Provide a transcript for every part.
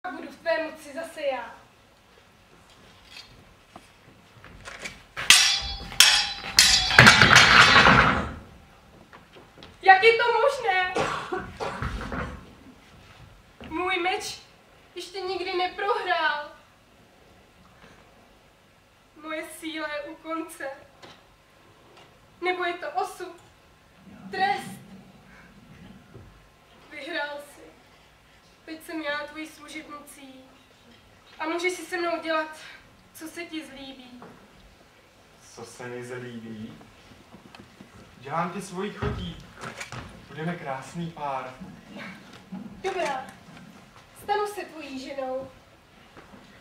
A budu v tvé moci zase já. Jak je to možné? Můj meč ještě nikdy neprohrál. Moje síla je u konce. Nebo je to osud, trest. Vyhrál jsi. Teď jsem já tvojí služebnicí. A můžeš si se mnou dělat, co se ti zlíbí. Co se mi zlíbí? Dělám ti svoji chotí. Budeme krásný pár. Dobrá. Stanu se tvojí ženou.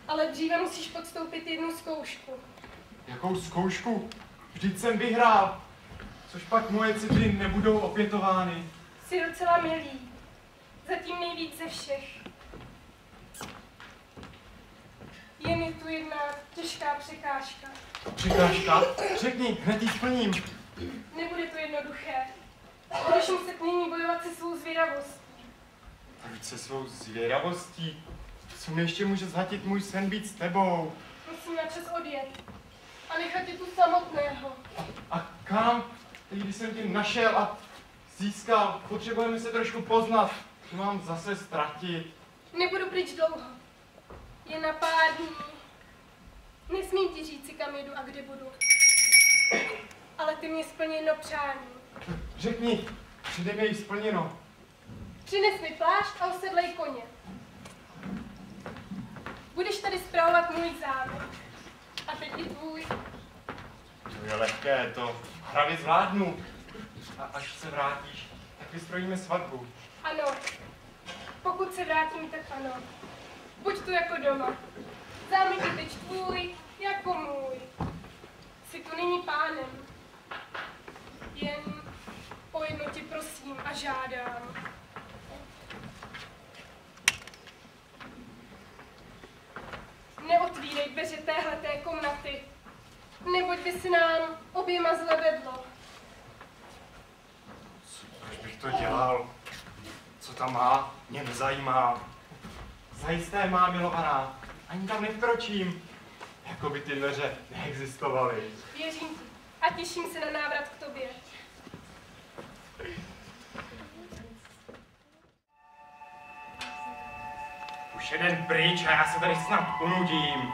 Ale dříve musíš podstoupit jednu zkoušku. Jakou zkoušku? Vždyť jsem vyhrál. Což pak moje city nebudou opětovány. Jsi docela milý. Zatím nejvíc ze všech. Jen je tu jedna těžká překážka. Překážka? Řekni, hned ji splním. Nebude to jednoduché. Budeš muset nyní bojovat se svou zvědavostí. Proč se svou zvědavostí? Co mi ještě může zhatit můj sen být s tebou? Musím na čas odjet. A nechat tě tu samotného. A kam? Teď, když jsem tě našel a získal, potřebujeme se trošku poznat. To mám zase ztratit. Nebudu pryč dlouho. Jen na pár dní. Nesmím ti říci, kam jedu a kde budu. Ale ty mě splní jedno přání. Řekni, přede mě již splněno. Přines mi plášť a usedlej koně. Budeš tady spravovat můj zámek. A teď i tvůj. To je lehké, to hravě zvládnu. A až se vrátíš, tak vystrojíme svatbu. Ano. Pokud se vrátím, tak ano. Buď tu jako doma. Zámek je teď tvůj, jako můj. Jsi tu nyní pánem. Jen o jedno tě prosím a žádám. Neotvírej dveře téhleté komnaty, neboť by se nám oběma zle vedlo. Proč bych to dělal? Co tam má, mě nezajímá. Zajisté má, milovaná, ani tam nevkročím. Jako by ty dveře neexistovaly. Věřím ti a těším se na návrat k tobě. Už jeden pryč a já se tady snad unudím.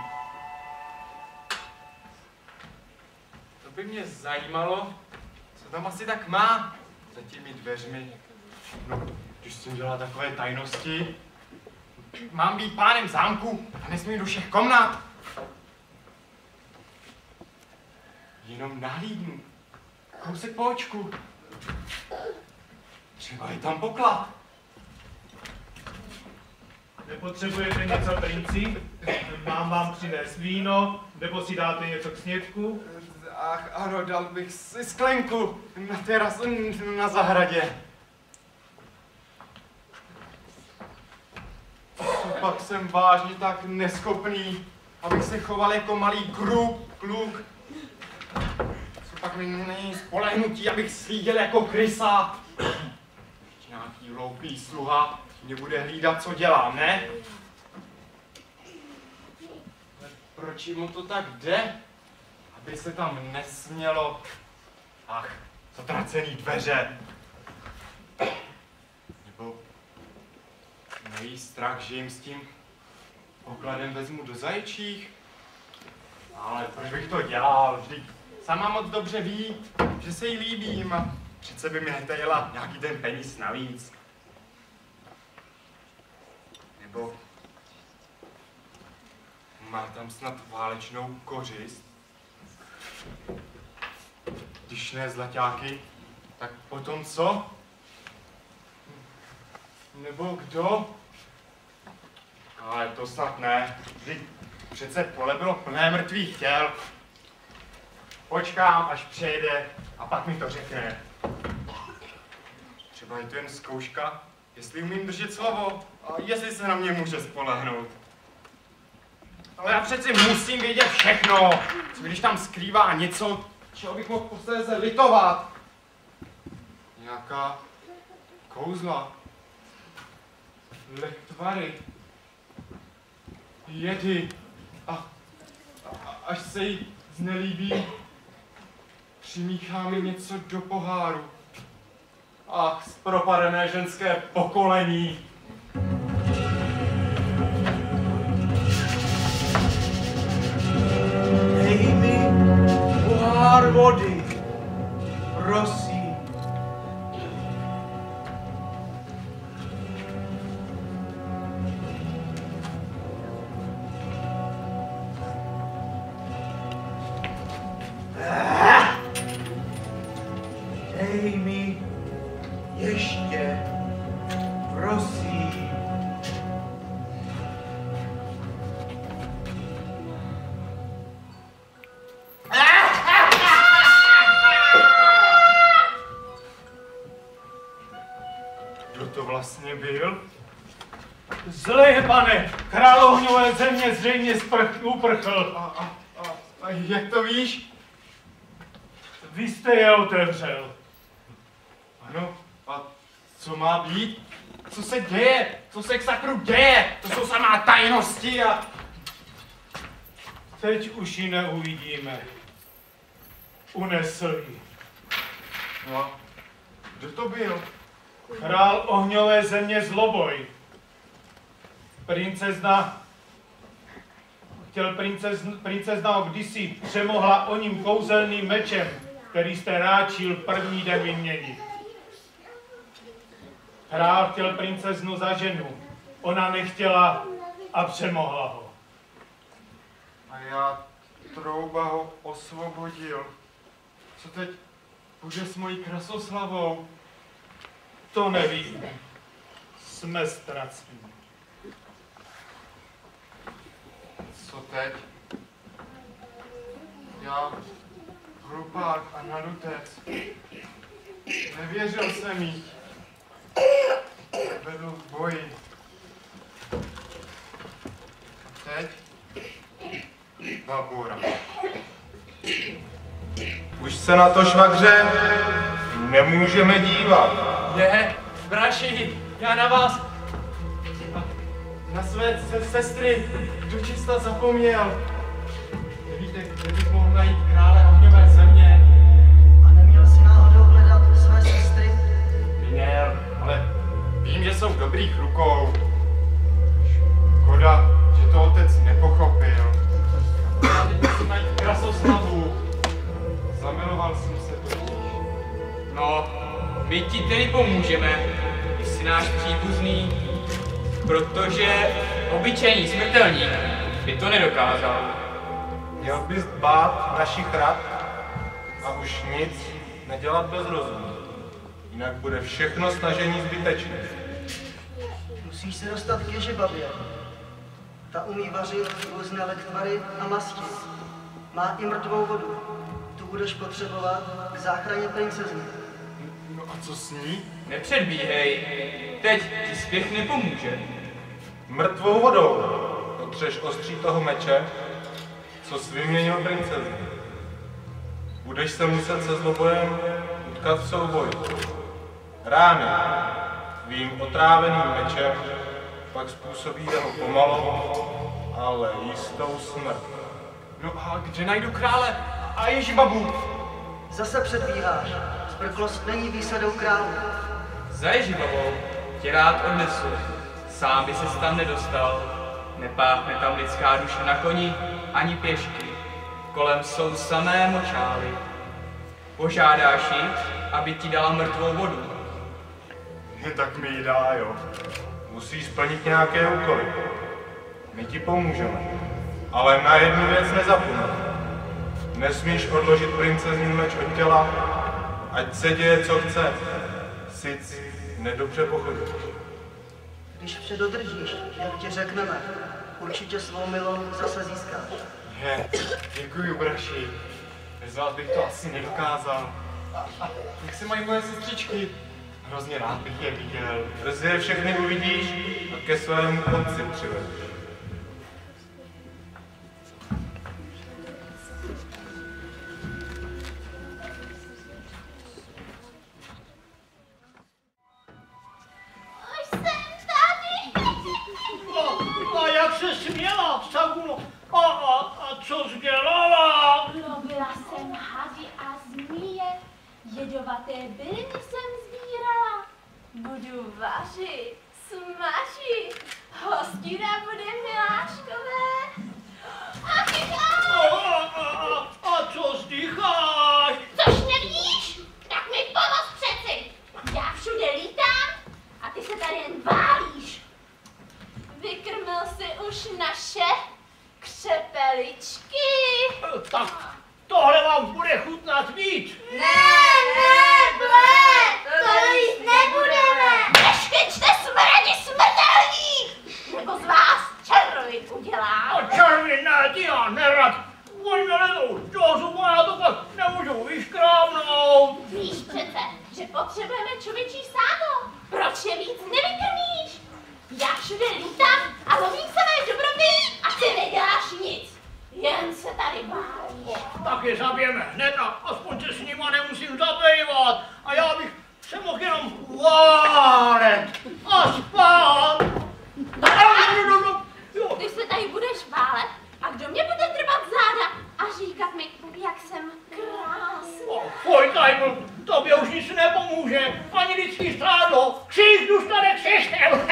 To by mě zajímalo, co tam asi tak má za těmi dveřmi. No, když s tím dělá takové tajnosti. Mám být pánem zámku a nesmím do všech komnat. Jenom nahlídnu. Kousek po očku. Třeba je tam poklad. Nepotřebujete něco, princi? Mám vám přinést víno, nebo si dáte něco k snědku? Ach, ano, dal bych si sklenku na terasu na zahradě. Pak jsem vážně tak neschopný, abych se choval jako malý kluk. Co pak mi není spolehnutí, abych slíděl jako krysa. Ještě nějaký hloupý sluha mě bude hlídat, co dělám, ne? Proč mu to tak jde? Aby se tam nesmělo. Ach, zatracený dveře. Nebo mají strach, že jim s tím pokladem vezmu do zajčích? Ale proč bych to dělal? Vždyť sama moc dobře ví, že se jí líbím a přece by mi netajela nějaký ten peníz navíc. Nebo má tam snad válečnou kořist? Když ne zlaťáky, tak potom co? Nebo kdo? Ale to snad ne. Vždyť přece pole bylo plné mrtvých těl. Počkám, až přejde a pak mi to řekne. Třeba je to jen zkouška, jestli umím držet slovo a jestli se na mě může spolehnout. Ale já přeci musím vědět všechno, co když tam skrývá něco, čeho bych mohl posléze litovat. Nějaká kouzla, lektvary, jedy. Až se jí znelíbí, přimíchá mi něco do poháru. Ach, zpropadené ženské pokolení. Dej mi pohár vody, prosím. Dej mi ještě, prosím. Kdo to vlastně byl? Zlej, pane, král ohňové země zřejmě uprchl. A jak to víš? Vy jste je otevřel. Ano, a co má být? Co se děje? Co se k sakru děje? To jsou samá tajnosti a... Teď už ji neuvidíme. Unesl ji. No, kdo to byl? Král ohňové země Zloboj. Princezna ho kdysi přemohla oním kouzelným mečem, který jste ráčil první den vyměnit. Král chtěl princeznu za ženu. Ona nechtěla a přemohla ho. A já, Trouba, ho osvobodil. Co teď bude s mojí krasoslavou? To nevím. Jsme ztracení. Co teď? Já, hlupák a nadutec. Nevěřil jsem jí. Vedl v boji. A teď? Babura. Už se na to, švagře, nemůžeme dívat. Je, braši, já na vás, na své sestry, dočista zapomněl. Nevíte, kde bych mohl najít krále ohňové země? A neměl jsi náhodou hledat své sestry? Měl, ale vím, že jsou v dobrých rukou. Škoda, že to otec nepochopil. Já teď musím najít krasoslavu. Zamiloval jsem se totiž. No, my ti tedy pomůžeme, když jsi náš příbuzný, protože obyčejný smrtelník by to nedokázal. Měl bys dbát našich rad a už nic nedělat bez rozumu. Jinak bude všechno snažení zbytečné. Musíš se dostat k Ježibabě. Ta umí vařit různé lektvary a masti. Má i mrtvou vodu. Tu budeš potřebovat k záchraně princezny. No a co s ní? Nepředbíhej, teď ti spěch nepomůže. Mrtvou vodou potřeš ostří toho meče, co jsi vyměnil princeznu. Budeš se muset se Zlobojem utkat v souboji. Rány tvým otráveným mečem pak způsobí jeho pomalou, ale jistou smrt. No a kde najdu krále a Ježibabu? Zase předbíháš. Zbrklost není výsadou králu. Za Ježibabou tě rád odnesu, sám by ses tam nedostal. Nepáchne tam lidská duše na koni ani pěšky. Kolem jsou samé močály. Požádáš ji, aby ti dala mrtvou vodu. Tak mi ji dá, jo. Musíš splnit nějaké úkoly. My ti pomůžeme. Ale na jednu věc nezapomeň. Nesmíš odložit princezní meč od těla, ať se děje, co chce. Sic nedobře pochodíš. Když vše dodržíš, jak ti řekneme, určitě svou milou zase získáš. Je, děkuji, braši. Bez vás bych to asi nedokázal. A jak se mají moje sestřičky? Hrozně rád bych je viděl. Brzy je všechny uvidíš a ke svému konci přivedeš. A jak se směla? teda bude, miláčkové? A co vzdycháš? Což nevíš? Tak mi pomoz přeci. Já všude lítám a ty se tady jen válíš. Vykrmil jsi už naše křepeličky. Tak tohle vám bude chutnat víc. Ne, to jíst nebudeme. Neškyčte smradi smrtelní, nebo z vás červin udělám. A červin ne, ty já nerad. Oni mě ledou do zubu, já to pak nemůžu vyškrábnout. Víš přece, že potřebujeme člověčí sádo. Proč je víc nevykrmíš? Já všude lítám a lovím samé dobroty a ty neděláš nic. Jen se tady bálíš. Tak je zabijeme hned a aspoň se s nima nemusím zabývat. A já bych se mohl jenom válet a spát. Ty se tady budeš válet a kdo mě bude trvat záda a říkat mi, jak jsem krásný. Fuj, Kajbl, tobě už nic nepomůže. Ani lidský stádo. Kříž, důstanek, systém.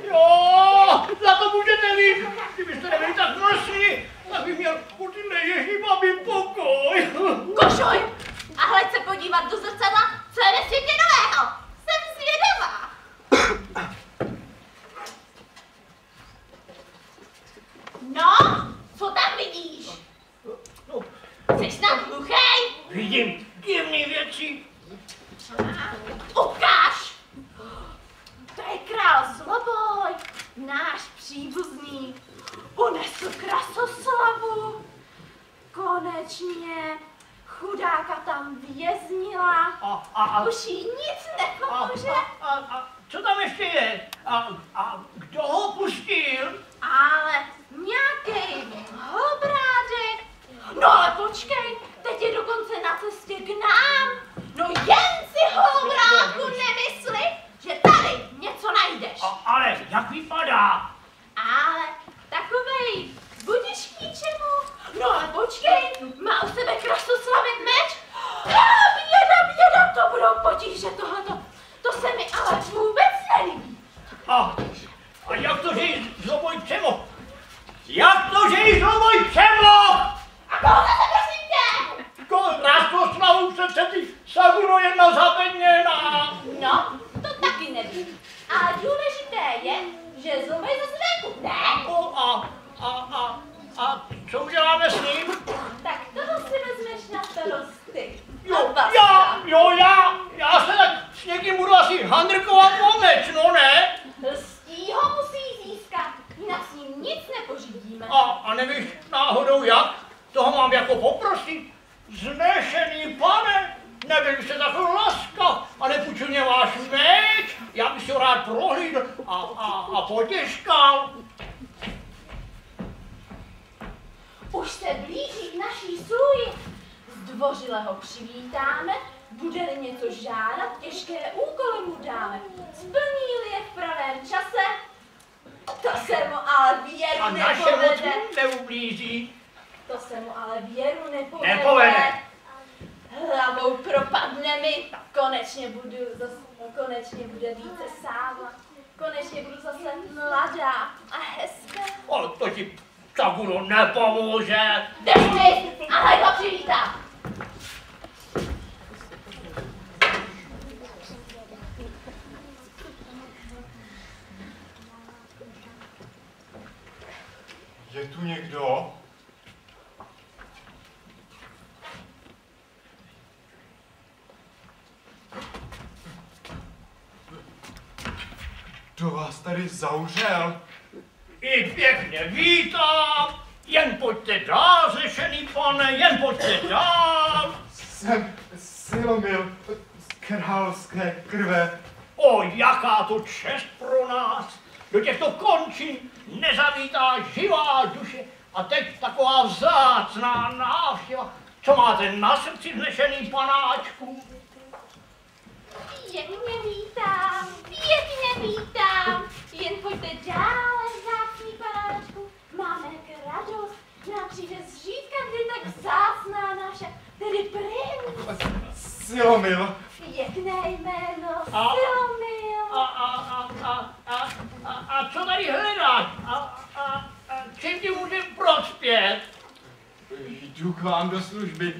Jo, za to můžete vy. Kdybyste nebyli tak mrsní, tak bych měl u ty neježí babi pokoj. Košuj a hleď se podívat do zrcadla, co je ve světě nového. Jsem zvědavá. No, co tam vidíš? Jsi snad hluchej? Vidím divný věci. Ukáž! To je král Zloboj, náš příbuzný. Unesl krasoslavu. Konečně chudáka tam věznila. Už jí nic nepomůže. A co tam ještě je? A kdo ho pustil? Ale nějaký hobrádek. No ale počkej, teď je dokonce na cestě k nám. No jen si hobrádku nemysli, že tady něco najdeš. Ale jak vypadá? Ale takovej budiš k ničemu. No ale počkej, má u sebe krasoslavit meč. Běda, to budou potíže tohleto. To se mi ale vůbec nelíbí. A jak to, že jí Zloboj přemohl? Jak to, že jí Zloboj přemohl? A koho zase prosím tě? Krasoslavu přece ty Saguno jedna zapevněná. No, to taky nevím. Ale důležité je, že Zloboj zase venku, ne? A co uděláme s ním? Tak toho si vezmeš na starosti. Já se tak s někým budu asi handrkovat o meč, no ne? Lstí ho musí získat, jinak s ním nic nepořídíme. A nevíš náhodou jak? Toho mám jako poprosit. Znešený pane, nebyl byste takový laskav a nepůjčil mě váš meč, já bych si ho rád prohlídl a potěškal. Už se blíží k naší sluji. Zdvořile ho přivítáme, bude-li něco žádat, těžké úkoly mu dáme. Splní-li je v pravém čase, to se mu ale věru A našemu nepovede. neublíží. To se mu ale věru nepovede. Nepovede. Hlavou propadne mi, konečně bude více sála. Konečně budu zase mladá a hezká. O, to ti Saguno nepomůže. Jdeš mi a hned ho přivítám. Je tu někdo? Kdo vás tady zavřel? I pěkně vítám. Jen pojďte dál, zřešený pane, jen pojďte dál. Jsem Silomil z královské krve. O, jaká to čest pro nás. Do těchto končin nezavítá živá duše. A teď taková vzácná návštěva. Co máte na srdci, vznešený panáčku? Pěkně vítám. Jen pojďte dále, vzácný panáčku. Máme radost, nám přijde zřídka kdy tak vzácná naše, tedy princ. Silomil. Pěkné jméno, Silomil. A co tady hledáš? A čím ti můžem prospět? Jdu k vám do služby.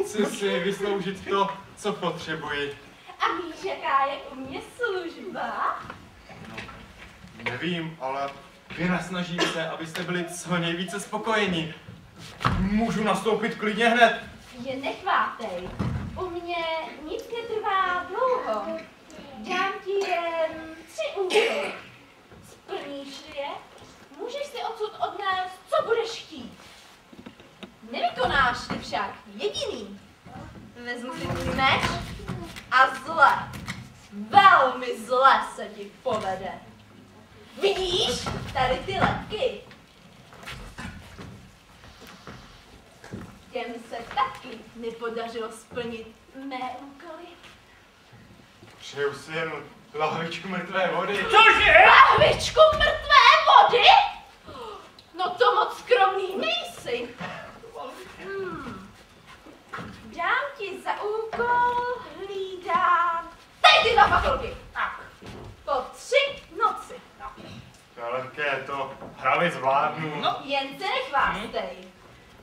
Chci si vysloužit to, co potřebuji. A víš, jaká je u mě služba? Nevím, ale vynasnažím se, abyste byli co nejvíce spokojeni. Můžu nastoupit klidně hned. Je nechvátej. U mě nic netrvá dlouho. Dám ti jen 3 úkoly. Splníš je, můžeš si odsud odnést, co budeš chtít. Nevykonáš-li však jediný. Vezmu si tvůj meč a zle, velmi zle se ti povede. Vidíš tady ty lepky? Těm se taky nepodařilo splnit mé úkoly. Přeju si jen lahvičku mrtvé vody. Cože? Lahvičku mrtvé vody? No to moc skromný nejsi. Dám ti za úkol hlídat tady ty 2 fakulky. Po 3 noci. To je lehké, to hravě zvládnu. No. Jen se nechvástej.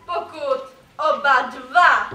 Pokud oba 2